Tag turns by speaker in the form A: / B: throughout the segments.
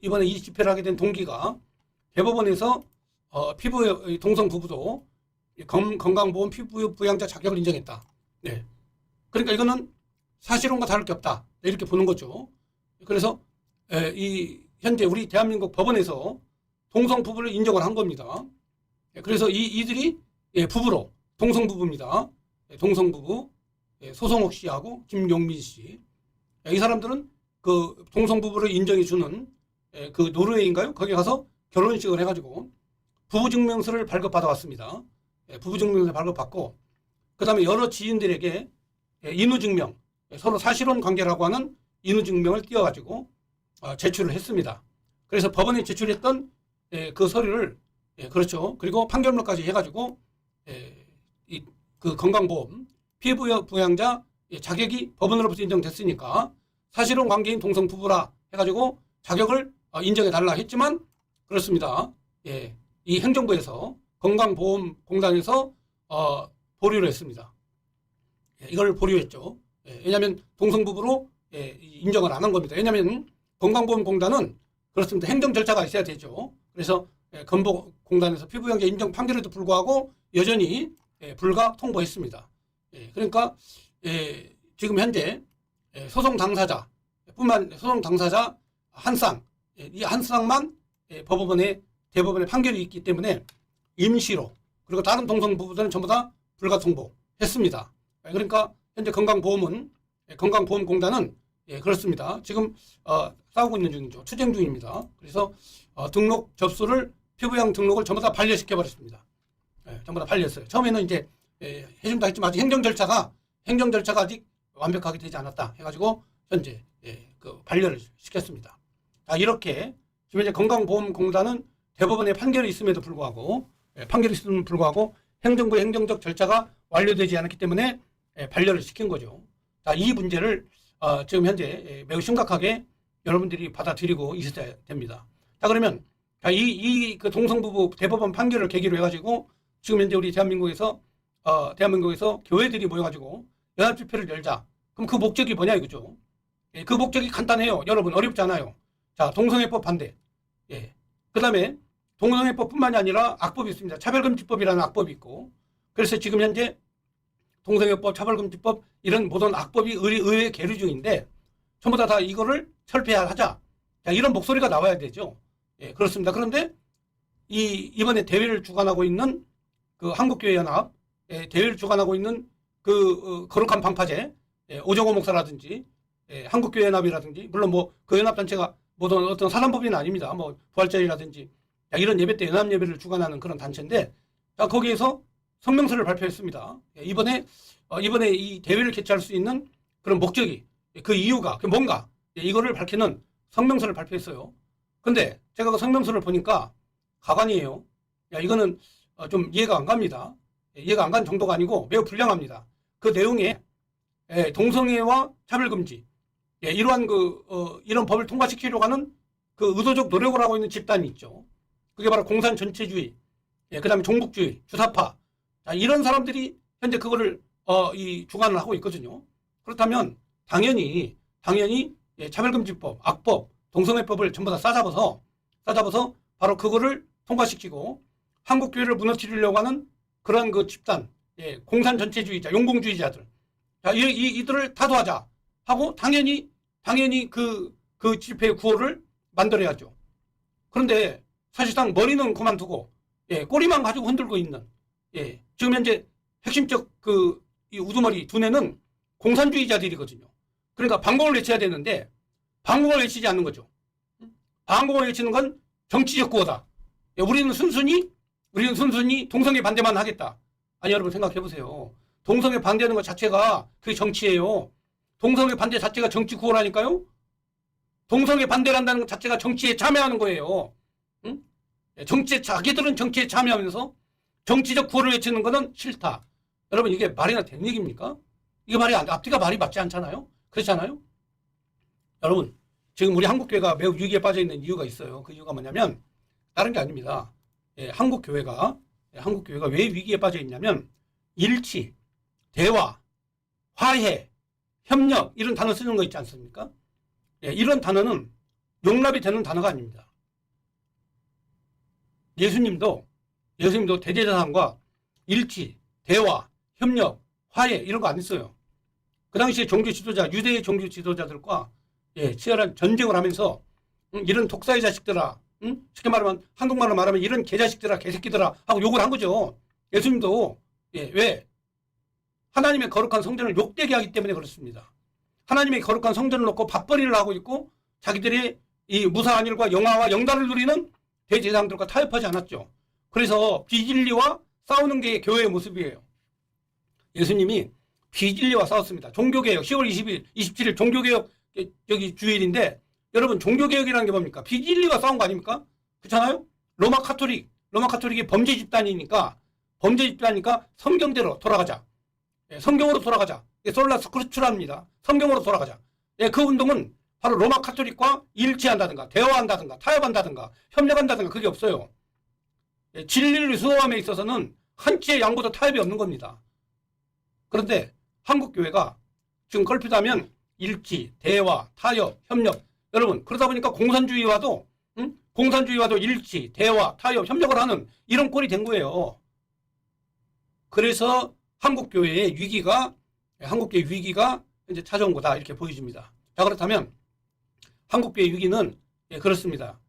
A: 이번에 이 집회를 하게 된 동기가 대법원에서 피부 동성 부부도 건강보험 피부 부양자 자격을 인정했다. 네. 그러니까 이거는 사실혼과 다를 게 없다. 이렇게 보는 거죠. 그래서 이 현재 우리 대한민국 법원에서 동성 부부를 인정을 한 겁니다. 그래서 이들이 부부로 동성 부부입니다. 동성 부부 소성옥 씨하고 김용민 씨. 이 사람들은 그 동성 부부를 인정해 주는 그 노르웨이인가요? 거기 가서 결혼식을 해가지고 부부 증명서를 발급받아 왔습니다. 부부 증명서를 발급받고 그 다음에 여러 지인들에게 인후증명, 서로 사실혼 관계라고 하는 인후증명을 띄워가지고 제출을 했습니다. 그래서 법원에 제출했던 그 서류를 그렇죠. 그리고 판결문까지 해가지고 그 건강보험 피부 부양자 자격이 법원으로부터 인정됐으니까 사실혼 관계인 동성 부부라 해가지고 자격을 인정해달라 했지만 그렇습니다. 이 행정부에서 건강보험공단에서 보류를 했습니다. 이걸 보류했죠. 왜냐하면 동성부부로 인정을 안 한 겁니다. 왜냐하면 건강보험공단은 그렇습니다. 행정 절차가 있어야 되죠. 그래서 건보공단에서 피부양자 인정 판결에도 불구하고 여전히 불가 통보했습니다. 그러니까 지금 현재 소송 당사자 한 쌍, 이 한 쌍만 대법원에 판결이 있기 때문에 임시로 그리고 다른 동성부부들은 전부 다 불가 통보했습니다. 그러니까 현재 건강보험공단은 그렇습니다. 지금 싸우고 있는 중이죠. 추정 중입니다. 그래서 등록 접수를 피부양 등록을 전부 다 반려시켜 버렸습니다. 전부 다 반렸어요. 처음에는 이제 해준다 했지만 아직 행정 절차가 아직 완벽하게 되지 않았다 해가지고 현재 그 반려를 시켰습니다. 이렇게 지금 이제 건강보험공단은 대법원의 판결이 있음에도 불구하고 행정부의 행정적 절차가 완료되지 않았기 때문에 반려를 시킨 거죠. 이 문제를 지금 현재 매우 심각하게 여러분들이 받아들이고 있어야 됩니다. 그러면 그 동성부부 대법원 판결을 계기로 해가지고 지금 현재 우리 대한민국에서 교회들이 모여가지고 연합집회를 열자. 그럼 그 목적이 뭐냐 이거죠. 그 목적이 간단해요. 여러분 어렵지 않아요. 동성애법 반대. 그 다음에 동성애법뿐만이 아니라 악법이 있습니다. 차별금지법이라는 악법이 있고 그래서 지금 현재 동성애법, 차별금지법 이런 모든 악법이 의회 계류 중인데 전부 다 이거를 철폐하자. 이런 목소리가 나와야 되죠. 그렇습니다. 그런데 이번에 대회를 주관하고 있는 그 한국교회연합 대회를 주관하고 있는 그 거룩한 방파제 오정호 목사라든지 한국교회연합이라든지 물론 뭐 그 연합단체가 모든 어떤 사단법인은 아닙니다. 뭐 부활절이라든지 이런 예배 때 연합예배를 주관하는 그런 단체인데 거기에서 성명서를 발표했습니다. 이번에 이 대회를 개최할 수 있는 그런 목적이 그 이유가 뭔가 이거를 밝히는 성명서를 발표했어요. 근데 제가 그 성명서를 보니까 가관이에요. 이거는 좀 이해가 안 갑니다. 이해가 안 간 정도가 아니고 매우 불량합니다. 그 내용에 동성애와 차별금지 이러한 이런 법을 통과시키려고 하는 그 의도적 노력을 하고 있는 집단이 있죠. 그게 바로 공산 전체주의, 그 다음에 종북주의, 주사파 이런 사람들이 현재 그거를 주관을 하고 있거든요. 그렇다면 당연히 차별금지법, 악법, 동성애법을 전부 다 싸잡아서 바로 그거를 통과시키고 한국교회를 무너뜨리려고 하는 그런 그 집단, 공산 전체주의자, 용공주의자들, 이들을 타도하자 하고 당연히 그 집회의 구호를 만들어야죠. 그런데 사실상 머리는 그만두고 꼬리만 가지고 흔들고 있는 지금 현재 핵심적 이 우두머리 두뇌는 공산주의자들이거든요. 그러니까 반공을 외쳐야 되는데 반공을 외치지 않는 거죠. 반공을 외치는 건 정치적 구호다. 우리는 순순히 동성애 반대만 하겠다. 아니 여러분 생각해 보세요. 동성애 반대하는 것 자체가 그게 정치예요. 동성애 반대 자체가 정치 구호라니까요. 동성애 반대를 한다는 것 자체가 정치에 참여하는 거예요. 응? 자기들은 정치에 참여하면서 정치적 구호를 외치는 거는 싫다. 여러분 이게 말이나 되는 얘기입니까? 이게 앞뒤가 말이 맞지 않잖아요. 그렇잖아요. 여러분 지금 우리 한국교회가 매우 위기에 빠져 있는 이유가 있어요. 그 이유가 뭐냐면 다른 게 아닙니다. 한국교회가 왜 위기에 빠져 있냐면 일치, 대화, 화해, 협력 이런 단어 쓰는 거 있지 않습니까? 이런 단어는 용납이 되는 단어가 아닙니다. 예수님도 대제사장과 일치, 대화, 협력, 화해 이런 거 안 했어요. 그 당시에 종교 지도자, 유대의 종교 지도자들과 치열한 전쟁을 하면서 이런 독사의 자식들아, 쉽게 말하면 한국말로 말하면 이런 개자식들아, 개새끼들아 하고 욕을 한 거죠. 예수님도 왜? 하나님의 거룩한 성전을 욕되게 하기 때문에 그렇습니다. 하나님의 거룩한 성전을 놓고 밥벌이를 하고 있고 자기들이 이 무사한 일과 영화와 영달을 누리는 대제사장들과 타협하지 않았죠. 그래서 비진리와 싸우는 게 교회의 모습이에요. 예수님이 비진리와 싸웠습니다. 종교개혁 10월 20일, 27일 종교개혁 여기 주일인데 여러분 종교개혁이라는 게 뭡니까? 비진리와 싸운 거 아닙니까? 그렇잖아요? 로마 카톨릭이 범죄 집단이니까 성경대로 돌아가자. 성경으로 돌아가자. 솔라 스크리추라입니다. 성경으로 돌아가자. 그 운동은 바로 로마 카톨릭과 일치한다든가 대화한다든가 타협한다든가 협력한다든가 그게 없어요. 진리를 수호함에 있어서는 한치의 양보도 타협이 없는 겁니다. 그런데 한국교회가 지금 걸핏하면 일치, 대화, 타협, 협력 여러분 그러다 보니까 공산주의와도 일치, 대화, 타협, 협력을 하는 이런 꼴이 된 거예요. 그래서 한국교회의 위기가 이제 찾아온 거다 이렇게 보여집니다. 자 그렇다면 한국교회 위기는 그렇습니다.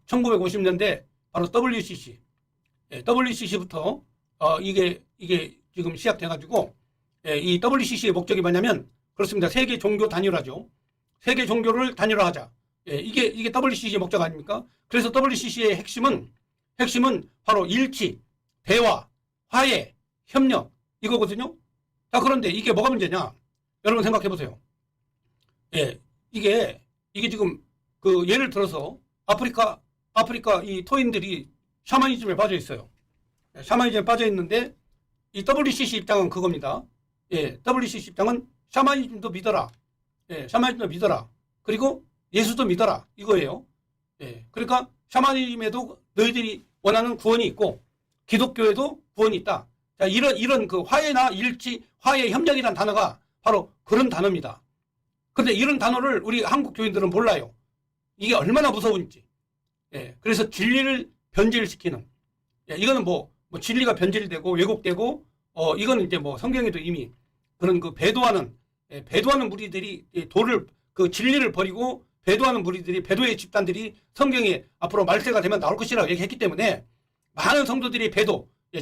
A: 1950년대 바로 WCC부터 이게 지금 시작돼가지고 이 WCC의 목적이 뭐냐면 그렇습니다. 세계 종교 단일화죠. 세계 종교를 단일화하자. 이게 WCC의 목적 아닙니까? 그래서 WCC의 핵심은 바로 일치, 대화, 화해, 협력 이거거든요. 자 그런데 이게 뭐가 문제냐? 여러분 생각해 보세요. 이게 지금 그 예를 들어서 아프리카 이 토인들이 샤머니즘에 빠져 있어요. 샤머니즘에 빠져 있는데 이 WCC 입장은 그겁니다. WCC 입장은 샤머니즘도 믿어라. 샤머니즘도 믿어라. 그리고 예수도 믿어라. 이거예요. 그러니까 샤머니즘에도 너희들이 원하는 구원이 있고 기독교에도 구원이 있다. 자, 이런 그 화해나 일치, 화해, 협력이라는 단어가 바로 그런 단어입니다. 그런데 이런 단어를 우리 한국 교인들은 몰라요. 이게 얼마나 무서운지. 그래서 진리를 변질시키는. 이거는 뭐 진리가 변질되고 왜곡되고, 이거는 이제 뭐 성경에도 이미 그런 그 배도하는 무리들이 그 진리를 버리고 배도하는 무리들이, 배도의 집단들이 성경에 앞으로 말세가 되면 나올 것이라고 얘기했기 때문에 많은 성도들이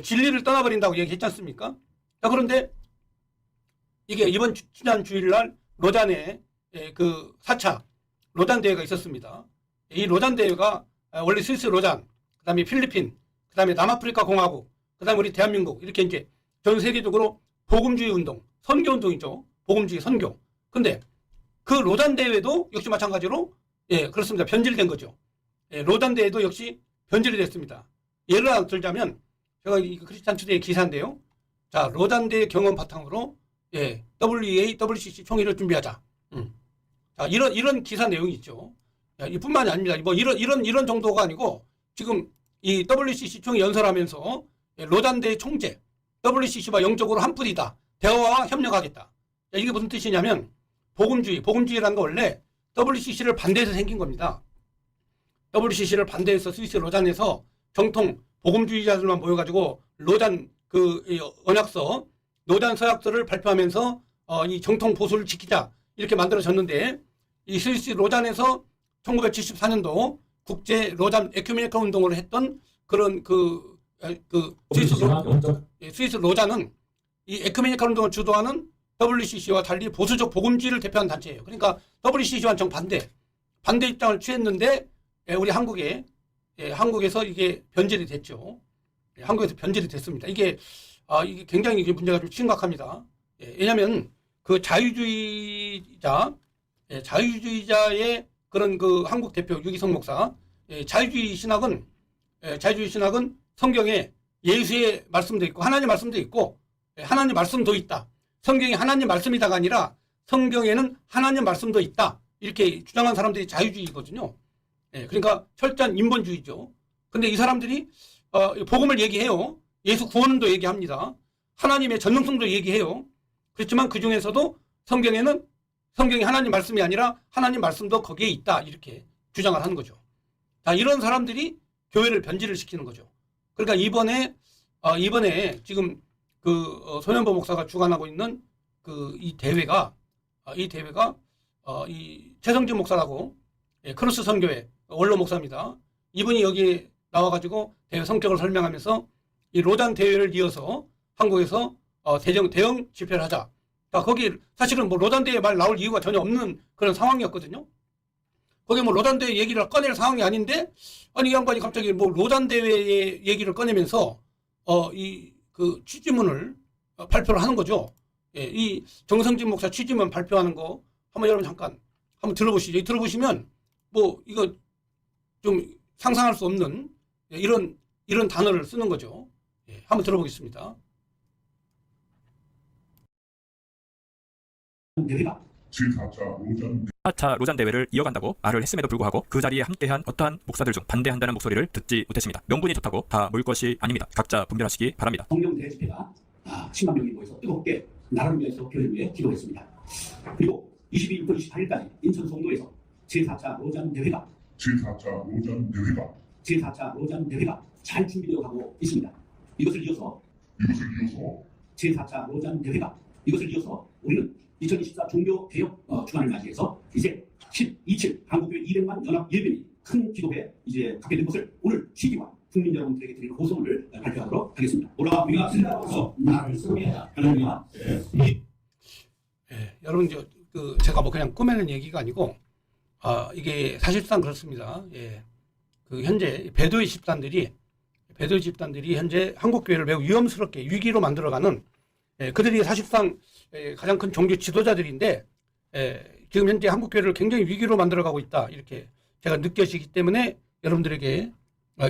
A: 진리를 떠나버린다고 얘기했지 않습니까? 자, 그런데 이게 지난 주일날 로잔에 그 4차 로잔 대회가 있었습니다. 이 로잔 대회가 원래 스위스 로잔, 그 다음에 필리핀, 그 다음에 남아프리카 공화국, 그 다음에 우리 대한민국 이렇게 이제 전 세계적으로 복음주의 운동, 선교 운동이죠. 복음주의 선교. 근데 그 로잔 대회도 역시 마찬가지로 그렇습니다. 변질된 거죠. 로잔 대회도 역시 변질이 됐습니다. 예를 들자면 제가 이 크리스찬 투데이 기사인데요. 자, 로잔 대회 경험 바탕으로 WEA, WCC 총회를 준비하자. 자, 이런 기사 내용이 있죠. 이뿐만이 아닙니다. 뭐 이런 정도가 아니고 지금 이 WCC 총회 연설하면서 로잔 대회 총재, WCC와 영적으로 한 뿌리다. 대화와 협력하겠다. 자, 이게 무슨 뜻이냐면 복음주의라는 거 원래 WCC를 반대해서 생긴 겁니다. WCC를 반대해서 스위스 로잔에서 정통 복음주의자들만 모여가지고 로잔 그 언약서, 로잔 서약서를 발표하면서 이 정통 보수를 지키자 이렇게 만들어졌는데 이 스위스 로잔에서 1974년도 국제 로잔 에큐메니컬 운동을 했던 그런 스위스 로잔은 이 에큐메니컬 운동을 주도하는 WCC와 달리 보수적 복음주의를 대표하는 단체예요. 그러니까 WCC와 정반대 입장을 취했는데 우리 한국에서 이게 변질이 됐죠. 한국에서 변질이 됐습니다. 이게 굉장히 문제가 좀 심각합니다. 왜냐하면 그 자유주의자의 그런 그 한국 대표 유기성 목사, 자유주의 신학은 성경에 예수의 말씀도 있고 하나님 말씀도 있고 하나님 말씀도 있다. 성경이 하나님 말씀이다가 아니라 성경에는 하나님 말씀도 있다. 이렇게 주장한 사람들이 자유주의거든요. 그러니까 철저한 인본주의죠. 근데 이 사람들이 복음을 얘기해요. 예수 구원도 얘기합니다. 하나님의 전능성도 얘기해요. 그렇지만 그 중에서도 성경이 하나님 말씀이 아니라 하나님 말씀도 거기에 있다. 이렇게 주장을 하는 거죠. 자, 이런 사람들이 교회를 변질을 시키는 거죠. 그러니까 이번에 지금 손현보 목사가 주관하고 있는 이 대회가 이 최성진 목사라고 크로스 선교회 원로 목사입니다. 이분이 여기 나와가지고 대회 성격을 설명하면서 이 로잔 대회를 이어서 한국에서 대형 집회를 하자. 자, 거기 사실은 뭐 로잔 대회 말 나올 이유가 전혀 없는 그런 상황이었거든요. 거기 뭐 로잔 대회 얘기를 꺼낼 상황이 아닌데, 아니 이 양반이 갑자기 뭐 로잔 대회의 얘기를 꺼내면서 취지문을 발표를 하는 거죠. 예, 이 정성진 목사 취지문 발표하는 거 한번 여러분 잠깐 한번 들어보시죠. 들어보시면 뭐 이거 좀 상상할 수 없는 이런 단어를 쓰는 거죠. 예, 한번 들어보겠습니다.
B: 제4차 로잔 대회를 이어간다고 말을 했음에도 불구하고 그 자리에 함께한 어떠한 목사들 중 반대한다는 목소리를 듣지 못했습니다. 명분이 좋다고 다 모일 것이 아닙니다. 각자 분별하시기 바랍니다.
C: 성령 대집회가 10만 명이 모여서 뜨겁게 나라를 위해서 교회를 위해 기도했습니다. 그리고 22일부터 28일까지 인천 송도에서 제4차 로잔 대회가 잘 준비되어 가고 있습니다. 이것을 이어서 제4차 로잔 대회가 우리는 2024 종교 개혁 주간을 맞이해서 이제 12.7 한국교회 200만 연합 예배니 큰 기도회 이제 갖게 된 것을 오늘 시기와 국민 여러분들에게 드리는 고성을 발표하도록 하겠습니다. 올라와 우리가 생각하면서 나라를 세우겠다. 할렐루야.
A: 여러분 제가 뭐 그냥 꾸며낸 얘기가 아니고 이게 사실상 그렇습니다. 예. 현재 배도의 집단들이 현재 한국교회를 매우 위험스럽게 위기로 만들어가는 그들이 사실상 가장 큰 종교 지도자들인데 지금 현재 한국교회를 굉장히 위기로 만들어가고 있다 이렇게 제가 느껴지기 때문에 여러분들에게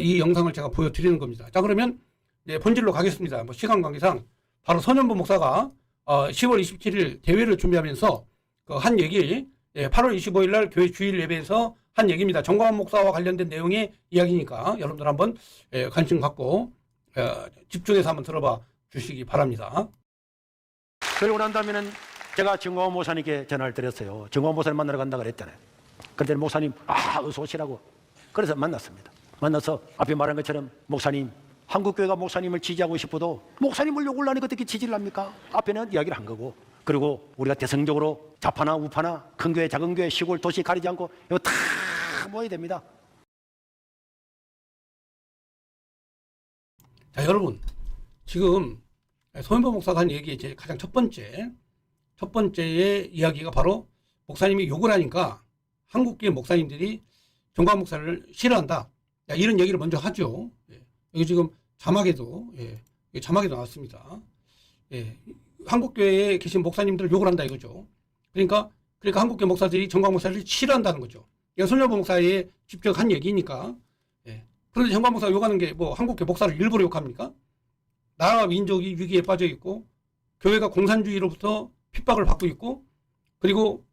A: 이 영상을 제가 보여드리는 겁니다. 자, 그러면 본질로 가겠습니다. 뭐 시간 관계상 바로 손현보 목사가 10월 27일 대회를 준비하면서 한 얘기 8월 25일 날 교회 주일 예배에서 한 얘기입니다. 정광훈 목사와 관련된 내용의 이야기니까 여러분들 한번 관심 갖고 집중해서 한번 들어봐 주시기 바랍니다.
D: 그러고 난 다음에는 제가 정광훈 목사님께 전화를 드렸어요. 정광훈 목사님 만나러 간다 그랬잖아요. 그런데 목사님 어서 오시라고. 그래서 만났습니다. 만나서 앞에 말한 것처럼 목사님 한국교회가 목사님을 지지하고 싶어도 목사님을 욕을 하니까 어떻게 지지를 합니까? 앞에는 이야기를 한 거고, 그리고 우리가 대성적으로 좌파나 우파나 큰 교회 작은 교회 시골 도시 가리지 않고 이거 다 모여야 됩니다.
A: 자, 여러분 지금 손현보 목사가 한 얘기의 제 가장 첫 번째의 이야기가 바로 목사님이 욕을 하니까 한국교회 목사님들이 정광훈 목사를 싫어한다. 이런 얘기를 먼저 하죠. 여기 지금 자막에도 나왔습니다. 한국교회에 계신 목사님들을 욕을 한다 이거죠. 그러니까 한국교회 목사들이 정광훈 목사를 싫어한다는 거죠. 이거 손현보 목사의 직접 한 얘기니까. 그런데 정광훈 목사가 욕하는 게 뭐 한국교회 목사를 일부러 욕합니까? 나라와 민족이 위기에 빠져 있고 교회가 공산주의로부터 핍박을 받고 있고, 그리고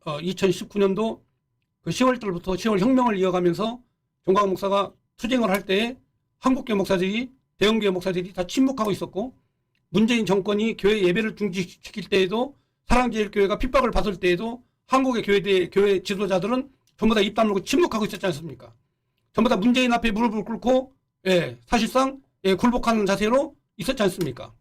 A: 2019년도 10월 달부터 10월 혁명을 이어가면서 정광훈 목사가 투쟁을 할 때 한국교회 목사들이 대형교회 목사들이 다 침묵하고 있었고, 문재인 정권이 교회 예배를 중지시킬 때에도 사랑제일교회가 핍박을 받을 때에도 한국의 교회 지도자들은 전부 다 입 다물고 침묵하고 있었지 않습니까? 전부 다 문재인 앞에 무릎을 꿇고 사실상 굴복하는 자세로 있었지 않습니까?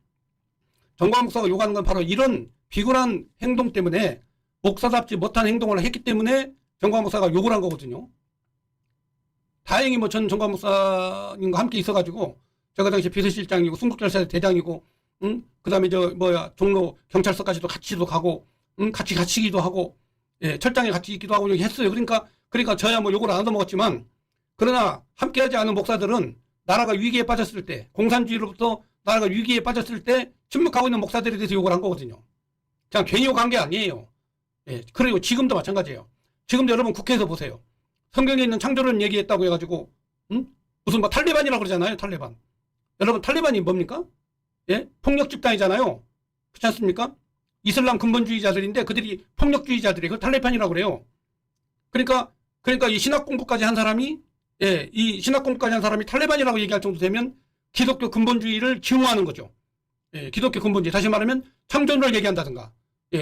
A: 정광훈 목사가 요구하는 건 바로 이런 비굴한 행동 때문에, 목사답지 못한 행동을 했기 때문에 정광훈 목사가 욕을 한 거거든요. 다행히 뭐 전 정광훈 목사님과 함께 있어가지고 제가 당시 비서실장이고 순국절사 대장이고, 그 다음에 종로 경찰서까지도 같이도 가고, 같이 갇히기도 하고, 철장에 같이 있기도 하고 했어요. 그러니까 저야 뭐 욕을 안 얻어먹었지만, 그러나 함께하지 않은 목사들은 나라가 위기에 빠졌을 때, 공산주의로부터 나라가 위기에 빠졌을 때 침묵하고 있는 목사들에 대해서 욕을 한 거거든요. 그냥 괜히 욕한 게 아니에요. 그리고 지금도 마찬가지예요. 지금도 여러분 국회에서 보세요. 성경에 있는 창조론 얘기했다고 해가지고 무슨 뭐 탈레반이라고 그러잖아요. 탈레반. 여러분 탈레반이 뭡니까? 폭력 집단이잖아요. 그렇지 않습니까? 이슬람 근본주의자들인데 그들이 폭력주의자들이에요. 그걸 탈레반이라고 그래요. 그러니까 이 신학 공부까지 한 사람이 탈레반이라고 얘기할 정도 되면 기독교 근본주의를 증오하는 거죠. 기독교 근본주의. 다시 말하면 창조론을 얘기한다든가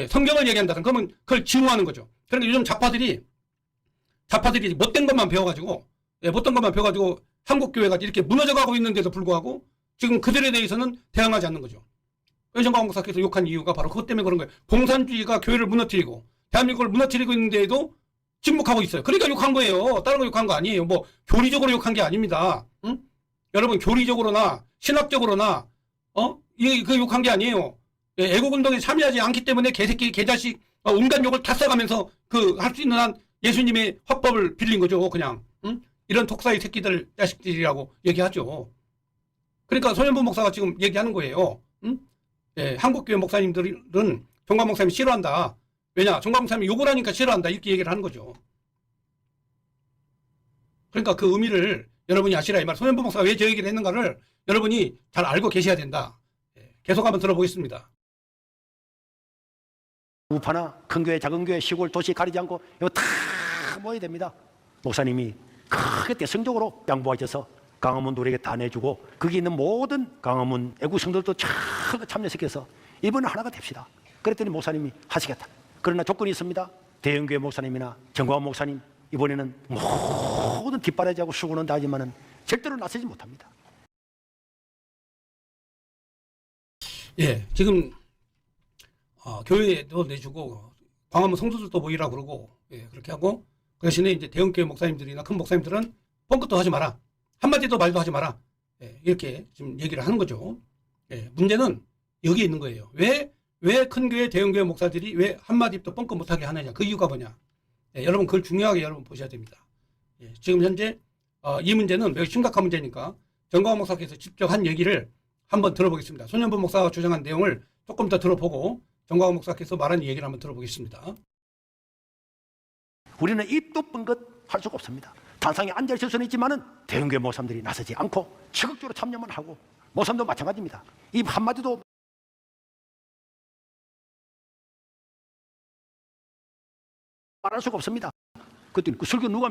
A: 성경을 얘기한다든가 그러면 그걸 증오하는 거죠. 그러니까 요즘 좌파들이 좌파들이 못된 것만 배워가지고 한국 교회가 이렇게 무너져가고 있는데도 불구하고 지금 그들에 대해서는 대항하지 않는 거죠. 정광훈 목사께서 욕한 이유가 바로 그것 때문에 그런 거예요. 공산주의가 교회를 무너뜨리고 대한민국을 무너뜨리고 있는데도 침묵하고 있어요. 그러니까 욕한 거예요. 다른 거 욕한 거 아니에요. 뭐 교리적으로 욕한 게 아닙니다. 응? 여러분 교리적으로나 신학적으로나 그 욕한 게 아니에요. 애국운동에 참여하지 않기 때문에 개새끼 개자식 온갖 욕을 다 써가면서 그 할 수 있는 한 예수님의 화법을 빌린 거죠. 그냥 응? 이런 독사의 새끼들 자식들이라고 얘기하죠. 그러니까 손현보 목사가 지금 얘기하는 거예요. 응? 한국교회 목사님들은 정광 목사님이 싫어한다. 왜냐? 정광 목사님이 욕을 하니까 싫어한다. 이렇게 얘기를 하는 거죠. 그러니까 그 의미를 여러분이 아시라 이 말. 손현보 목사가 왜 저 얘기를 했는가를 여러분이 잘 알고 계셔야 된다. 계속 한번 들어보겠습니다.
D: 우파나 큰 교회, 작은 교회, 시골, 도시 가리지 않고 이거 다 모여야 됩니다. 목사님이 크게 대승적으로 양보하셔서 강화문 우리에게 다 내주고 거기 있는 모든 강화문 애국성들도 참여시켜서 이번에 하나가 됩시다. 그랬더니 목사님이 하시겠다. 그러나 조건이 있습니다. 대형교회 목사님이나 정광훈 목사님 이번에는 모든 뒷바라지하고 수고는 다 하지만은 절대로 나서지 못합니다.
A: 예, 지금 교회도 내주고 광화문 성도들도 모이라 그러고 그렇게 하고 그 대신에 이제 대형교회 목사님들이나 큰 목사님들은 뻥끗도 하지 마라. 한마디도 말도 하지 마라. 이렇게 지금 얘기를 하는 거죠. 문제는 여기에 있는 거예요. 왜 큰 교회, 대형교회 목사들이 왜 한마디도 뻥끗 못하게 하느냐. 그 이유가 뭐냐. 여러분 그걸 중요하게 여러분 보셔야 됩니다. 지금 현재 이 문제는 매우 심각한 문제니까 정광훈 목사께서 직접 한 얘기를 한번 들어보겠습니다. 손현보 목사가 주장한 내용을 조금 더 들어보고 정광훈 목사께서 말한 얘기를 한번 들어보겠습니다.
D: 우리는 입도 뻥긋 할 수가 없습니다. 단상에 앉아있을 수는 있지만은 대형교회 목사님들이 나서지 않고 적극적으로 참여만 하고 목사님도 마찬가지입니다. 입 한마디도 말할 수가 없습니다. 그때 그 설교 누가